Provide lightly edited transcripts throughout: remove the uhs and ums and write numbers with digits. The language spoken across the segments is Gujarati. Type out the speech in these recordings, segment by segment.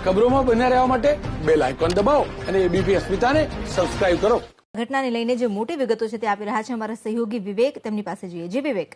ખબરોમાં બન્યા રહેવા માટે બેલ આઇકોન દબાવો અને એબીપી અસ્મિતાને સબસ્ક્રાઇબ કરો. ઘટનાને લઈને જે મોટી વિગતો છે તે આપી રહ્યા છે અમારા સહયોગી વિવેક. તેમની પાસે જઈએ. જી વિવેક.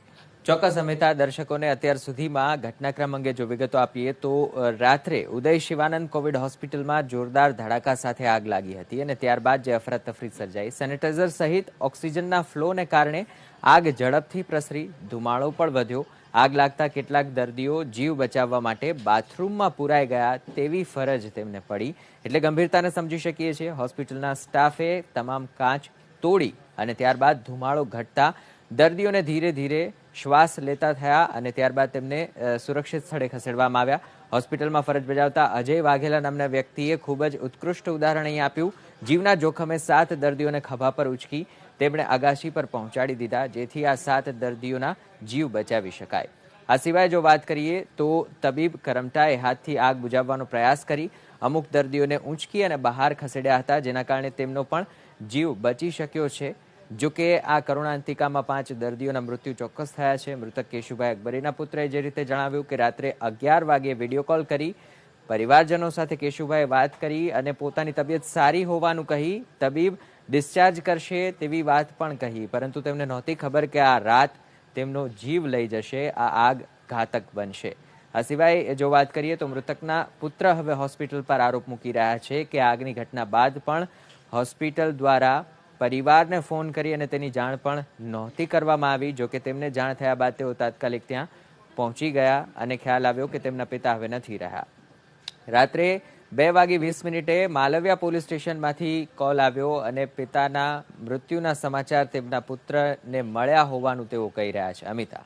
ચોક્કસ અમિતા, દર્શકોને અત્યાર સુધીમાં ઘટનાક્રમ અંગે જો વિગતો આપીએ તો રાત્રે ઉદય શિવાનંદ કોવિડ હોસ્પિટલમાં જોરદાર ધડાકા સાથે આગ લાગી હતી અને ત્યારબાદ જે અફરાતફરી સર્જાઈ. સેનિટાઈઝર સહિત ઓક્સિજનના ફ્લોને કારણે આગ ઝડપથી પ્રસરી, ધુમાડો પણ વધ્યો. આગ લાગતા કેટલાક દર્દીઓ જીવ બચાવવા માટે બાથરૂમમાં પુરાઈ ગયા તેવી ફરજ તેમને પડી, એટલે ગંભીરતાને સમજી શકીએ છીએ. હોસ્પિટલના સ્ટાફે તમામ કાચ તોડી અને ત્યારબાદ ધુમાડો ઘટતા દર્દીઓને ધીરે ધીરે શ્વાસ લેતા થયા અને ત્યારબાદ તેમને સુરક્ષિત સ્થળે ખસેડવામાં આવ્યા. હોસ્પિટલમાં ફરજ બજાવતા અજય વાઘેલા નામના વ્યક્તિએ ખૂબ જ ઉત્કૃષ્ટ ઉદાહરણ અહીં આપ્યું. જીવના જોખમે 7 દર્દીઓને ખભા પર ઉચકી તેમણે અગાશી પર પહોંચાડી દીધા, જેથી આ 7 દર્દીઓના જીવ બચાવી શકાય. આ સિવાય જો વાત કરીએ તો તબીબ કરમટાએ હાથથી આગ બુઝાવવાનો પ્રયાસ કરી અમુક દર્દીઓને ઊંચકી અને બહાર ખસેડ્યા હતા, જેના કારણે તેમનો પણ જીવ બચી શક્યો છે. જો કે આ કરુણાંતિકામાં 5 દર્દીઓના મૃત્યુ ચોક્કસ થયા છે. મૃતક કેશુભાઈ અકબરીના પુત્રએ જે રીતે જણાવ્યું કે રાત્રે 11 વાગે વિડીયો કોલ કરી પરિવારજનો સાથે કેશુભાઈએ વાત કરી અને પોતાની તબિયત સારી હોવાનું કહી તબીબ ડિસ્ચાર્જ કરશે તેવી વાત પણ કહી, પરંતુ તેમને નહોતી ખબર કે આ રાત તેમનો જીવ લઈ જશે, આ આગ ઘાતક બનશે. આ સિવાય જો વાત કરીએ તો મૃતકના પુત્ર હવે હોસ્પિટલ પર આરોપ મૂકી રહ્યા છે કે આગની ઘટના બાદ પણ હોસ્પિટલ દ્વારા પરિવારને ફોન કરી અને તેની જાણ પણ નહોતી કરવામાં આવી. જો કે તેમને જાણ થયા બાદ તેઓ તાત્કાલિક ત્યાં પહોંચી ગયા અને ખ્યાલ આવ્યો કે તેમના પિતા હવે નથી રહ્યા. રાત્રે 2:20 માલવિયા પોલીસ સ્ટેશનમાંથી કોલ આવ્યો અને પિતાના મૃત્યુના સમાચાર તેમના પુત્રને મળ્યા હોવાનું તેઓ કહી રહ્યા છે. અમિતા.